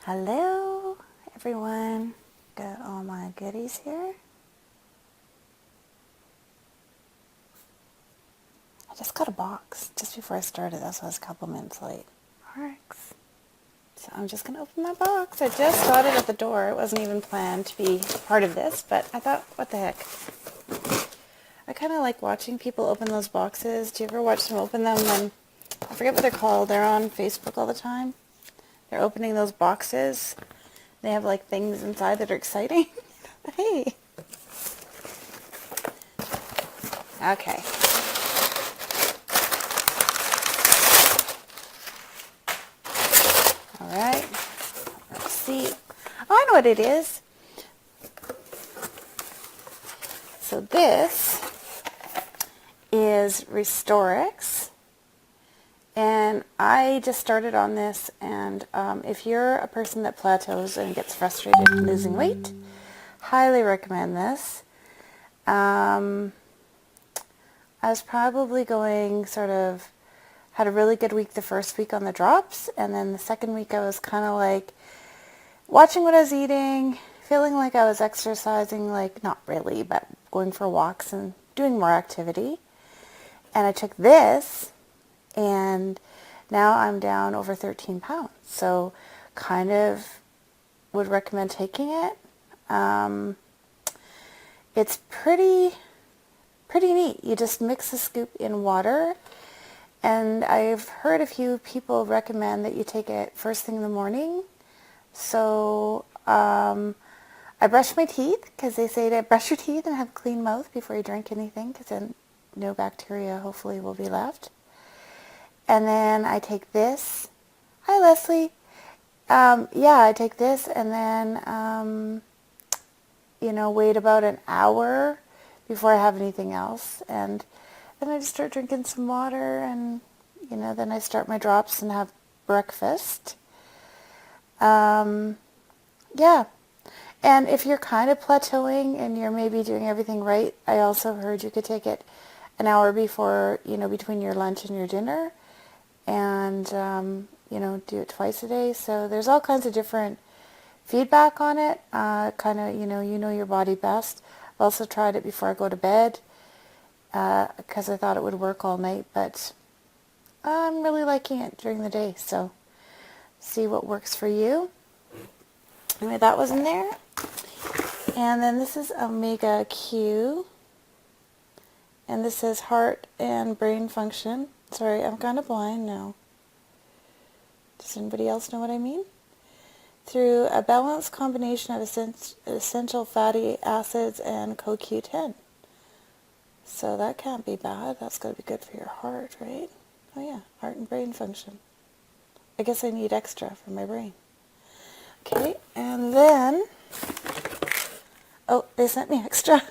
Hello, everyone. Got all my goodies here. I just got a box just before I started. That's why I was a couple minutes late. Marks. So I'm just going to open my box. I just got it at the door. It wasn't even planned to be part of this, but I thought, what the heck. I kind of like watching people open those boxes. Do you ever watch them open them when, I forget what they're called. They're on Facebook all the time. They're opening those boxes. They have like things inside that are exciting. Hey. Okay. All right. Let's see. Oh, I know what it is. So this is Restorix. And I just started on this, and if you're a person that plateaus and gets frustrated in losing weight, highly recommend this. I was probably going had a really good week the first week on the drops, and then the second week I was kind of like watching what I was eating, feeling like I was exercising, like not really, but going for walks and doing more activity. And I took this, and now I'm down over 13 pounds. So kind of would recommend taking it. It's pretty neat. You just mix a scoop in water. And I've heard a few people recommend that you take it first thing in the morning. So I brush my teeth because they say to brush your teeth and have a clean mouth before you drink anything, because then no bacteria hopefully will be left. And then I take this. Hi, Leslie. I take this and then, wait about an hour before I have anything else. And then I just start drinking some water, and, then I start my drops and have breakfast. Yeah. And if you're kind of plateauing and you're maybe doing everything right, I also heard you could take it an hour before, between your lunch and your dinner. And, do it twice a day. So there's all kinds of different feedback on it. You know your body best. I've also tried it before I go to bed because I thought it would work all night, but I'm really liking it during the day. So see what works for you. Anyway, that was in there. And then this is Omega Q. And this is heart and brain function. Sorry, I'm kind of blind now. Does anybody else know what I mean? Through a balanced combination of essential fatty acids and CoQ10. So that can't be bad. That's got to be good for your heart, right? Oh yeah, heart and brain function. I guess I need extra for my brain. Okay, and then, oh, they sent me extra.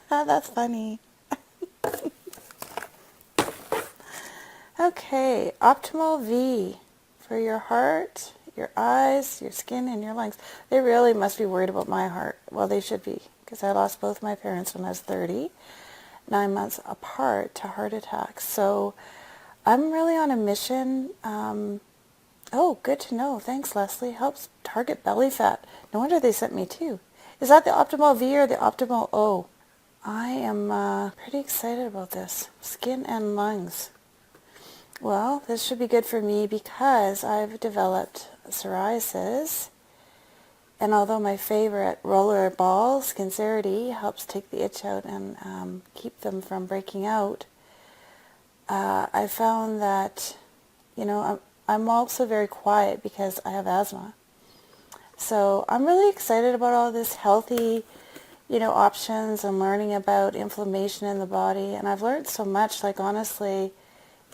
That's funny. Okay, Optimal V for your heart, your eyes, your skin, and your lungs. They really must be worried about my heart. Well, they should be, because I lost both my parents when I was 30, 9 months apart to heart attacks. So I'm really on a mission. Oh, good to know. Thanks, Leslie. Helps target belly fat. No wonder they sent me two. Is that the Optimal V or the Optimal O? I am pretty excited about this. Skin and lungs. Well, this should be good for me because I've developed psoriasis. And although my favorite roller ball, Sincerity, helps take the itch out and keep them from breaking out, I found that, I'm also very quiet because I have asthma. So I'm really excited about all this healthy, options and learning about inflammation in the body. And I've learned so much, like honestly,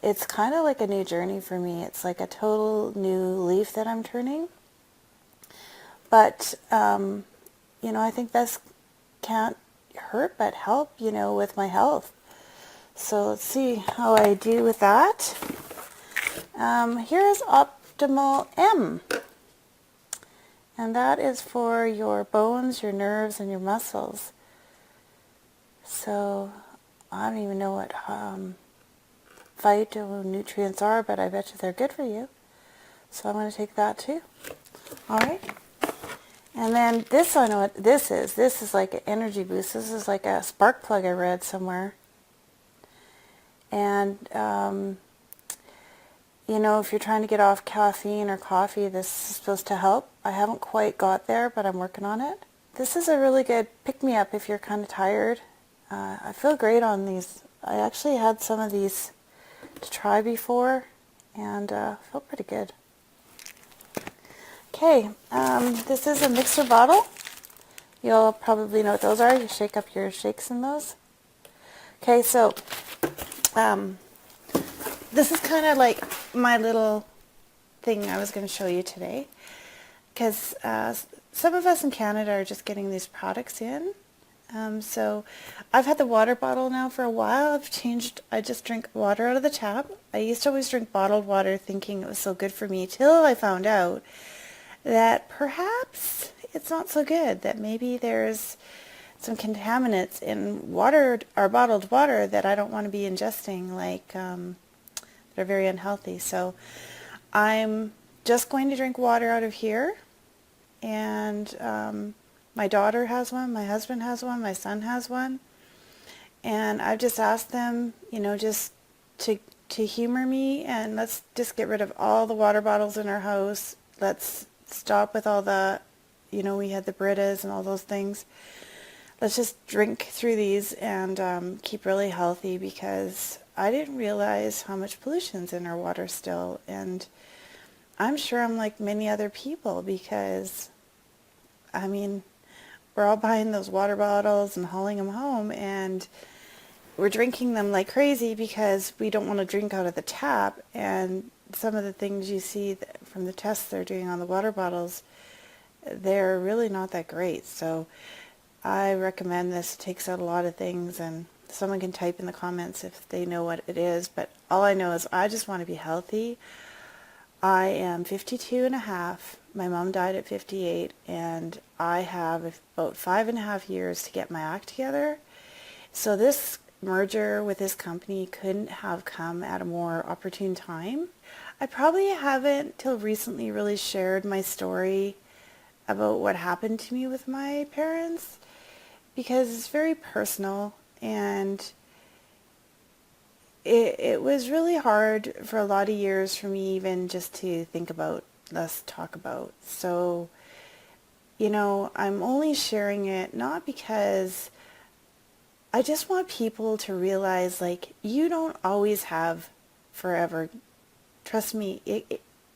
it's kind of like a new journey for me. It's like a total new leaf that I'm turning. But, I think this can't hurt but help, with my health. So let's see how I do with that. Here is Optimal M. And that is for your bones, your nerves, and your muscles. So I don't even know what phytonutrients are, but I bet you they're good for you. So I'm going to take that too. All right. And then this, I know what this is. This is like an energy boost. This is like a spark plug I read somewhere. And, you know, if you're trying to get off caffeine or coffee, this is supposed to help. I haven't quite got there, but I'm working on it. This is a really good pick-me-up if you're kind of tired. I feel great on these. I actually had some of these to try before, and felt pretty good. Okay, this is a mixer bottle. You'll probably know what those are. You shake up your shakes in those. Okay, so this is kind of like my little thing I was going to show you today, because some of us in Canada are just getting these products in. So I've had the water bottle now for a while. I've changed. I just drink water out of the tap. I used to always drink bottled water thinking it was so good for me, till I found out that perhaps it's not so good, that maybe there's some contaminants in water or bottled water that I don't want to be ingesting, like they're very unhealthy. So I'm just going to drink water out of here, and my daughter has one, my husband has one, my son has one, and I've just asked them, you know, just to humor me, and let's just get rid of all the water bottles in our house. Let's stop with all the, you know, we had the Britas and all those things. Let's just drink through these and keep really healthy, because I didn't realize how much pollution's in our water still, and I'm sure I'm like many other people, because, I mean, we're all buying those water bottles and hauling them home, and we're drinking them like crazy because we don't want to drink out of the tap. And some of the things you see from the tests they're doing on the water bottles, they're really not that great. So I recommend this. It takes out a lot of things, and someone can type in the comments if they know what it is. But all I know is I just want to be healthy. I am 52 and a half. My mom died at 58, and I have about 5.5 years to get my act together. So this merger with this company couldn't have come at a more opportune time. I probably haven't till recently really shared my story about what happened to me with my parents, because it's very personal, and it was really hard for a lot of years for me even just to think about, let's talk about. So, you know, I'm only sharing it not because I just want people to realize, like, you don't always have forever. Trust me,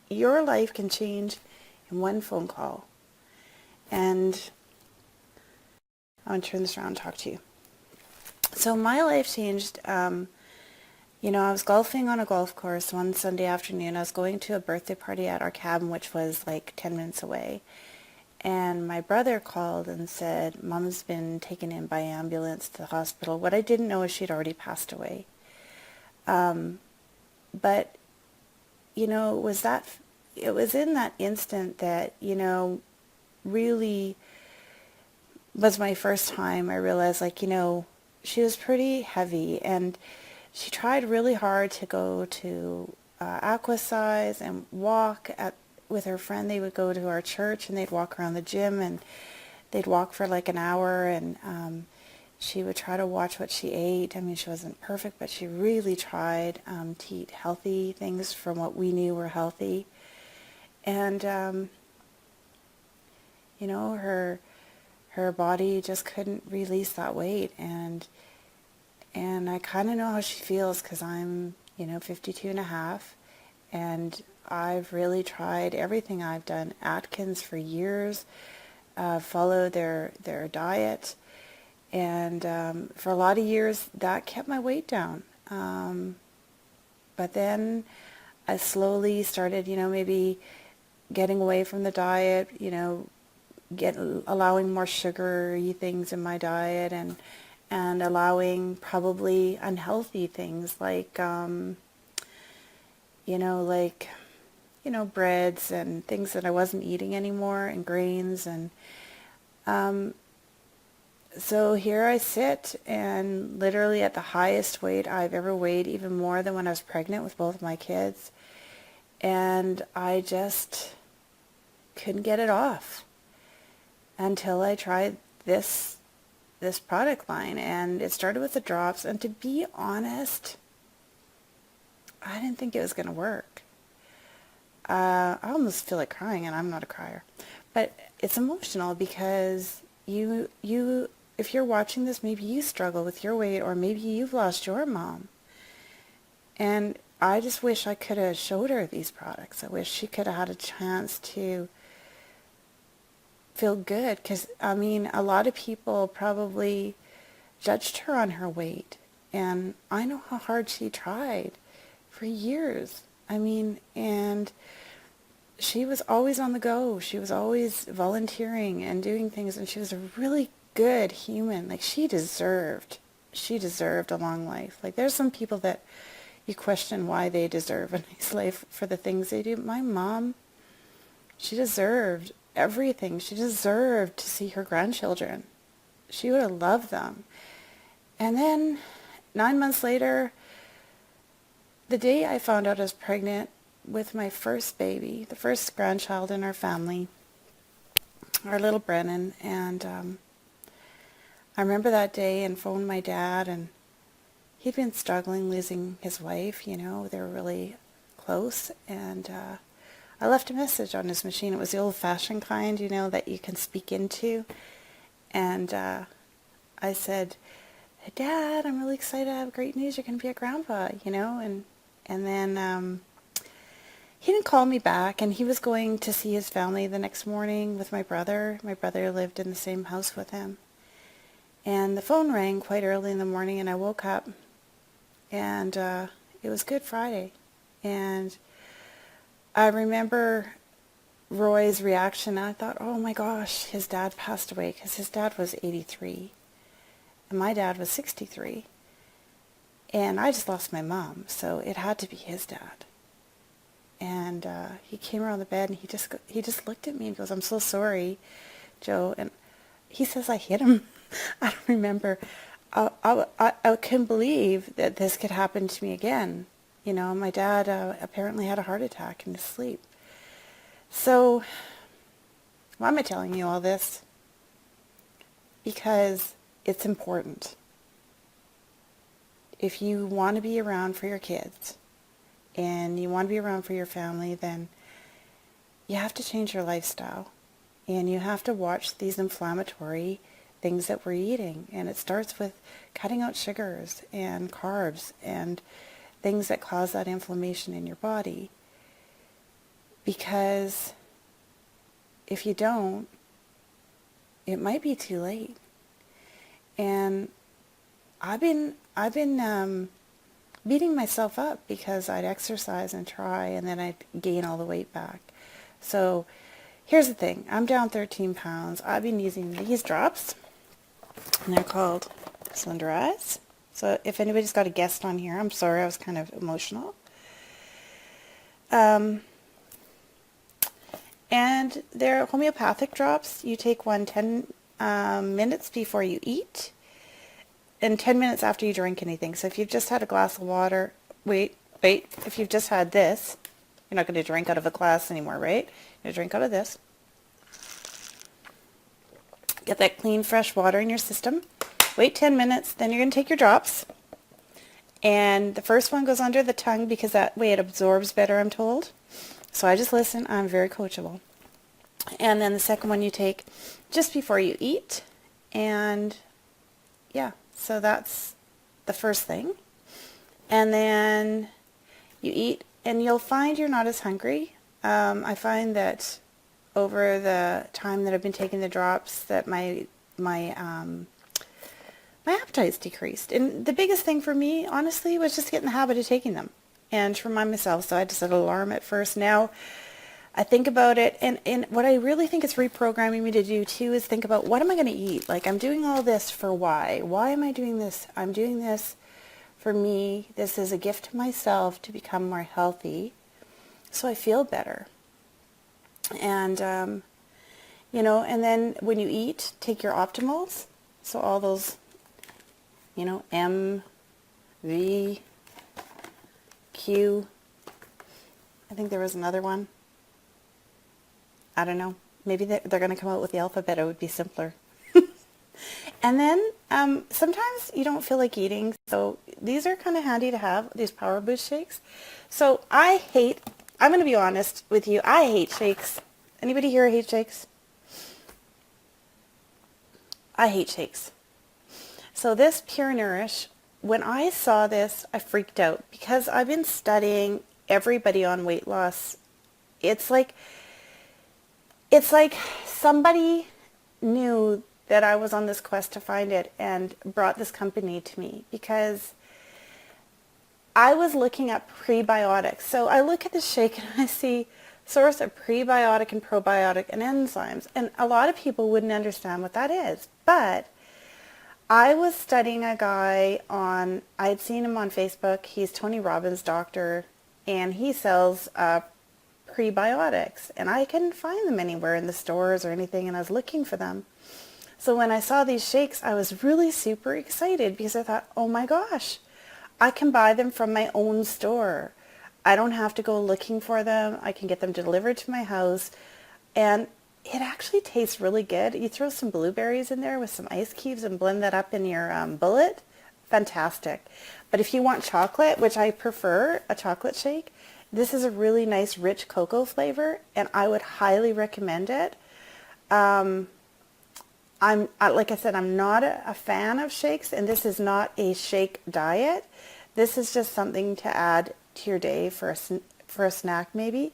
your life can change in one phone call. And I want to turn this around and talk to you. So my life changed. You know, I was golfing on a golf course one Sunday afternoon. I was going to a birthday party at our cabin, which was like 10 minutes away. And my brother called and said, Mom's been taken in by ambulance to the hospital. What I didn't know is she'd already passed away. But, you know, it was in that instant that, you know, really was my first time. I realized, like, you know, she was pretty heavy, and she tried really hard to go to Aquasize and walk with her friend. They would go to our church, and they'd walk around the gym, and they'd walk for like an hour, and she would try to watch what she ate. I mean, she wasn't perfect, but she really tried to eat healthy things from what we knew were healthy. And, you know, her body just couldn't release that weight, and I kind of know how she feels, because I'm, you know, 52 and a half, and I've really tried everything. I've done Atkins for years, followed their diet, and for a lot of years that kept my weight down. But then I slowly started, you know, maybe getting away from the diet, you know, allowing more sugary things in my diet, and allowing probably unhealthy things like, you know, breads and things that I wasn't eating anymore, and grains. And so here I sit, and literally at the highest weight I've ever weighed, even more than when I was pregnant with both my kids. And I just couldn't get it off until I tried this product line. And it started with the drops, and to be honest, I didn't think it was going to work. I almost feel like crying, and I'm not a crier. But it's emotional because you if you're watching this, maybe you struggle with your weight, or maybe you've lost your mom. And I just wish I could have showed her these products. I wish she could have had a chance to feel good, because, I mean, a lot of people probably judged her on her weight. And I know how hard she tried for years. I mean, and she was always on the go. She was always volunteering and doing things, and she was a really good human. Like, she deserved a long life. Like, there's some people that you question why they deserve a nice life for the things they do. My mom, she deserved everything. She deserved to see her grandchildren. She would have loved them. And then 9 months later, the day I found out I was pregnant with my first baby, the first grandchild in our family, our little Brennan, and I remember that day and phoned my dad, and he'd been struggling losing his wife. You know, they were really close, and I left a message on his machine. It was the old-fashioned kind, you know, that you can speak into, and I said, "Hey, Dad, I'm really excited. I have great news. You're going to be a grandpa," you know, and then he didn't call me back, and he was going to see his family the next morning with my brother. My brother lived in the same house with him. And the phone rang quite early in the morning, and I woke up, and it was Good Friday. And I remember Roy's reaction. I thought, oh my gosh, his dad passed away, because his dad was 83, and my dad was 63. And I just lost my mom, so it had to be his dad. And he came around the bed, and he just looked at me and goes, "I'm so sorry, Joe." And he says I hit him. I don't remember. I couldn't believe that this could happen to me again. You know, my dad apparently had a heart attack in his sleep. So why am I telling you all this? Because it's important. If you want to be around for your kids, and you want to be around for your family, then you have to change your lifestyle. And you have to watch these inflammatory things that we're eating. And it starts with cutting out sugars and carbs and things that cause that inflammation in your body. Because if you don't, it might be too late. And I've been beating myself up because I'd exercise and try, and then I'd gain all the weight back. So here's the thing. I'm down 13 pounds. I've been using these drops, and they're called Slender Eyes. So if anybody's got a guest on here, I'm sorry, I was kind of emotional. And they're homeopathic drops. You take one 10 minutes before you eat, and 10 minutes after you drink anything. So if you've just had a glass of water, wait, if you've just had this, you're not going to drink out of a glass anymore, right? You're going to drink out of this. Get that clean, fresh water in your system. Wait 10 minutes, then you're going to take your drops. And the first one goes under the tongue because that way it absorbs better, I'm told. So I just listen. I'm very coachable. And then the second one you take just before you eat. And yeah, so that's the first thing. And then you eat, and you'll find you're not as hungry. I find that over the time that I've been taking the drops, that my appetite's decreased. And the biggest thing for me, honestly, was just getting the habit of taking them and to remind myself. So I had to set an alarm at first. Now I think about it, and what I really think it's reprogramming me to do too is think about, what am I going to eat? Like, I'm doing all this for why? Why am I doing this? I'm doing this for me. This is a gift to myself to become more healthy so I feel better. And, you know, and then when you eat, take your optimals. So all those, you know, M, V, Q. I think there was another one. I don't know. Maybe they're going to come out with the alphabet. It would be simpler. And then sometimes you don't feel like eating, so these are kind of handy to have, these Power Boost shakes. So I'm going to be honest with you, I hate shakes. Anybody here hate shakes? I hate shakes. So this Pure Nourish, when I saw this, I freaked out because I've been studying everybody on weight loss. It's like somebody knew that I was on this quest to find it and brought this company to me because I was looking at prebiotics. So I look at the shake and I see source of prebiotic and probiotic and enzymes. And a lot of people wouldn't understand what that is. But I was studying a guy I had seen him on Facebook. He's Tony Robbins' doctor, and he sells prebiotics. And I couldn't find them anywhere in the stores or anything, and I was looking for them. So when I saw these shakes, I was really super excited because I thought, oh my gosh, I can buy them from my own store. I don't have to go looking for them. I can get them delivered to my house. And it actually tastes really good. You throw some blueberries in there with some ice cubes and blend that up in your bullet. Fantastic. But if you want chocolate, which I prefer, a chocolate shake, this is a really nice rich cocoa flavor, and I would highly recommend it. Like I said, I'm not a fan of shakes, and this is not a shake diet. This is just something to add to your day for a snack maybe.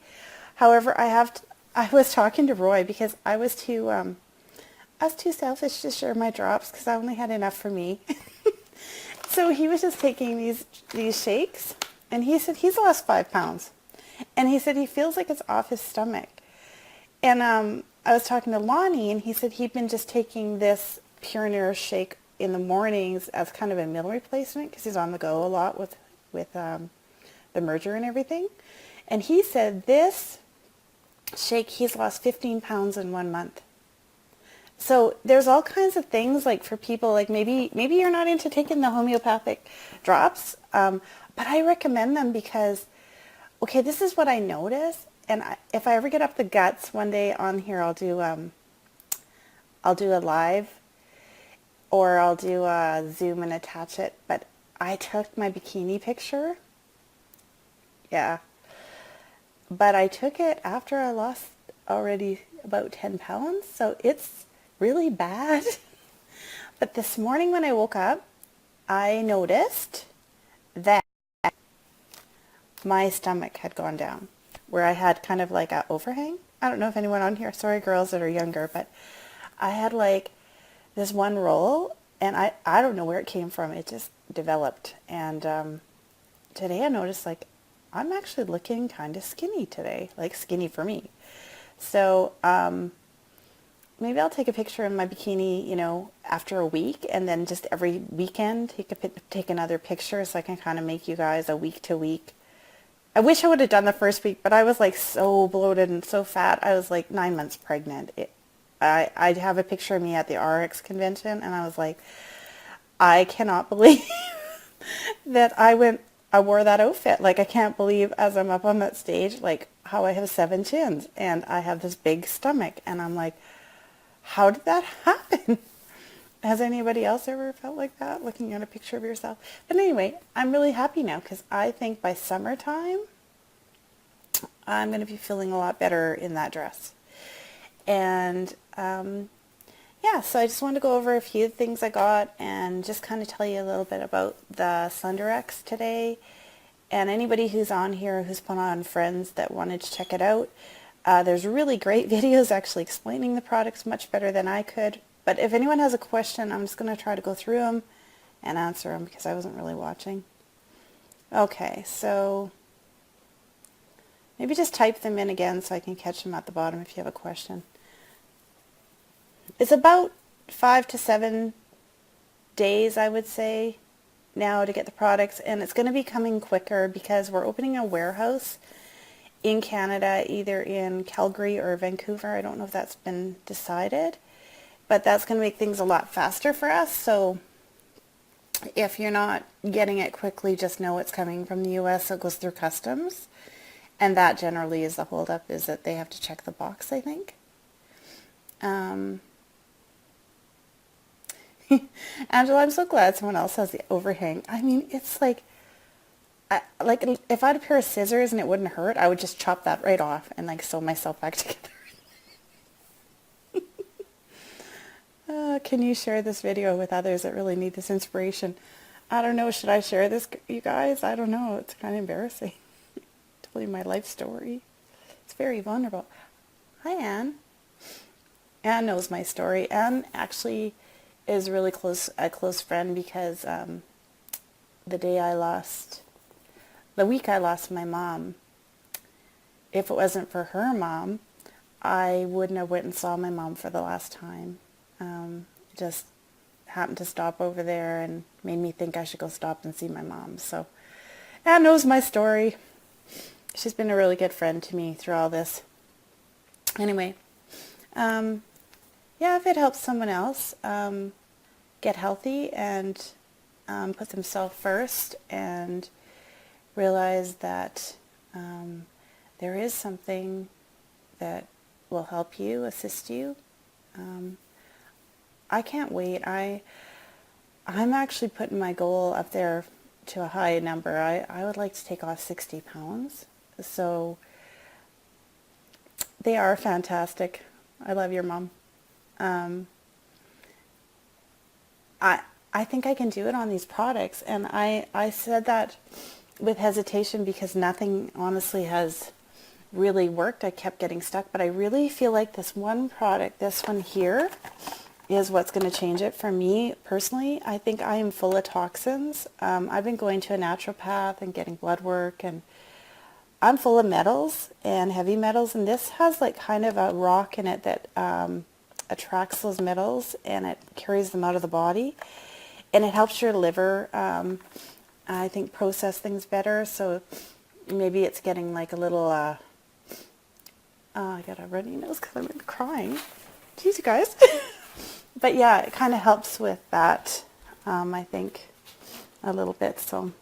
However, I was talking to Roy because I was too selfish to share my drops because I only had enough for me. So he was just taking these shakes, and he said he's lost 5 pounds, and he said he feels like it's off his stomach. And I was talking to Lonnie, and he said he'd been just taking this Pure Nourish shake in the mornings as kind of a meal replacement because he's on the go a lot with the merger and everything. And he said this shake, he's lost 15 pounds in 1 month. So there's all kinds of things like for people, like maybe you're not into taking the homeopathic drops, but I recommend them because, okay, this is what I notice. And if I ever get up the guts one day on here, I'll do a live, or I'll do a Zoom and attach it. But I took my bikini picture. Yeah. But I took it after I lost already about 10 pounds. So it's really bad. But this morning when I woke up, I noticed that my stomach had gone down, where I had kind of like an overhang. I don't know if anyone on here, sorry girls that are younger, but I had like this one roll, and I don't know where it came from. It just developed. And today I noticed like I'm actually looking kind of skinny today, like skinny for me. So maybe I'll take a picture in my bikini, after a week, and then just every weekend take another picture so I can kind of make you guys a week to week. I wish I would have done the first week, but I was like so bloated and so fat. I was like 9 months pregnant. I'd have a picture of me at the RX convention, and I was like, I cannot believe that I wore that outfit. Like, I can't believe as I'm up on that stage, like how I have 7 chins and I have this big stomach, and I'm like, how did that happen? Has anybody else ever felt like that, looking at a picture of yourself? But anyway, I'm really happy now because I think by summertime, I'm going to be feeling a lot better in that dress. And yeah, so I just wanted to go over a few things I got and just kind of tell you a little bit about the Sundurex today. And anybody who's on here who's put on friends that wanted to check it out, there's really great videos actually explaining the products much better than I could. But if anyone has a question, I'm just going to try to go through them and answer them because I wasn't really watching. Okay, so maybe just type them in again so I can catch them at the bottom if you have a question. It's about 5 to 7 days, I would say, now to get the products, and it's going to be coming quicker because we're opening a warehouse in Canada, either in Calgary or Vancouver. I don't know if that's been decided, but that's going to make things a lot faster for us. So if you're not getting it quickly, just know it's coming from the US, so it goes through customs. And that generally is the holdup, is that they have to check the box, I think. Angela, I'm so glad someone else has the overhang. I mean, it's like, like if I had a pair of scissors and it wouldn't hurt, I would just chop that right off and like sew myself back together. Can you share this video with others that really need this inspiration? I don't know. Should I share this, you guys? I don't know. It's kind of embarrassing. Tell you my life story. It's very vulnerable. Hi, Anne. Anne knows my story. Anne actually is really a close friend, because the week I lost my mom, if it wasn't for her mom, I wouldn't have went and saw my mom for the last time. Just happened to stop over there and made me think I should go stop and see my mom. So Anne knows my story. She's been a really good friend to me through all this. Anyway, yeah, if it helps someone else get healthy and put themselves first and realize that there is something that will help you, assist you, I can't wait. I'm actually putting my goal up there to a high number. I would like to take off 60 pounds. So they are fantastic. I love your mom. I think I can do it on these products. And I said that with hesitation because nothing honestly has really worked. I kept getting stuck. But I really feel like this one product, this one here, is what's going to change it for me personally. I think I am full of toxins. I've been going to a naturopath and getting blood work, and I'm full of metals and heavy metals, and this has like kind of a rock in it that attracts those metals and it carries them out of the body, and it helps your liver, I think, process things better. So maybe it's getting like a little, I got a runny nose because I've been crying. Jeez, you guys. But yeah, it kind of helps with that, I think, a little bit. So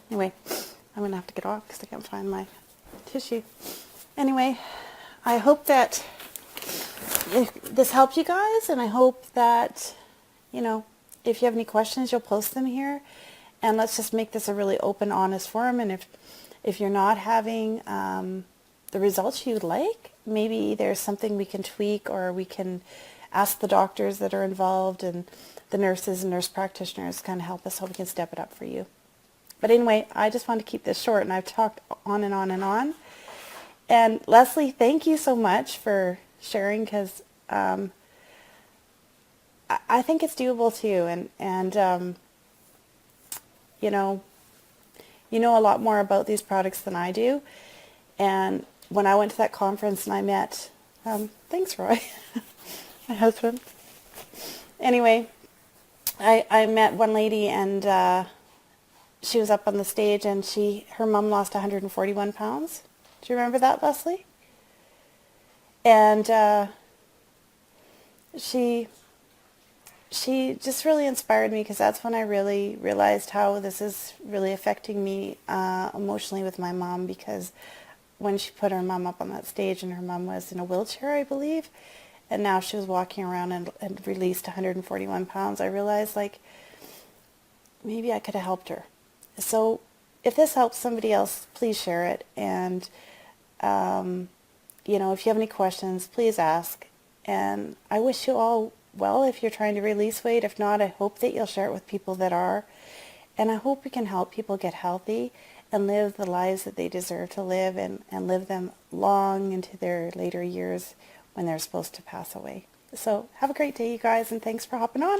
anyway, I'm going to have to get off because I can't find my tissue. Anyway, I hope that this helped you guys, and I hope that, you know, if you have any questions, you'll post them here. And let's just make this a really open, honest forum. And if you're not having the results you'd like, maybe there's something we can tweak, or we can ask the doctors that are involved and the nurses and nurse practitioners kind of help us so we can step it up for you. But anyway, I just want to keep this short, and I've talked on and on and on. And Leslie, thank you so much for sharing, because I think it's doable too. And you know a lot more about these products than I do. And when I went to that conference and I met, thanks, Roy, my husband. Anyway, I met one lady, and she was up on the stage, and her mom lost 141 pounds. Do you remember that, Leslie? And she just really inspired me, because that's when I really realized how this is really affecting me emotionally with my mom, because when she put her mom up on that stage, and her mom was in a wheelchair, I believe, and now she was walking around and released 141 pounds, I realized, like, maybe I could have helped her. So if this helps somebody else, please share it. And, if you have any questions, please ask. And I wish you all well if you're trying to release weight. If not, I hope that you'll share it with people that are. And I hope we can help people get healthy and live the lives that they deserve to live, and live them long into their later years when they're supposed to pass away. So have a great day, you guys, and thanks for hopping on.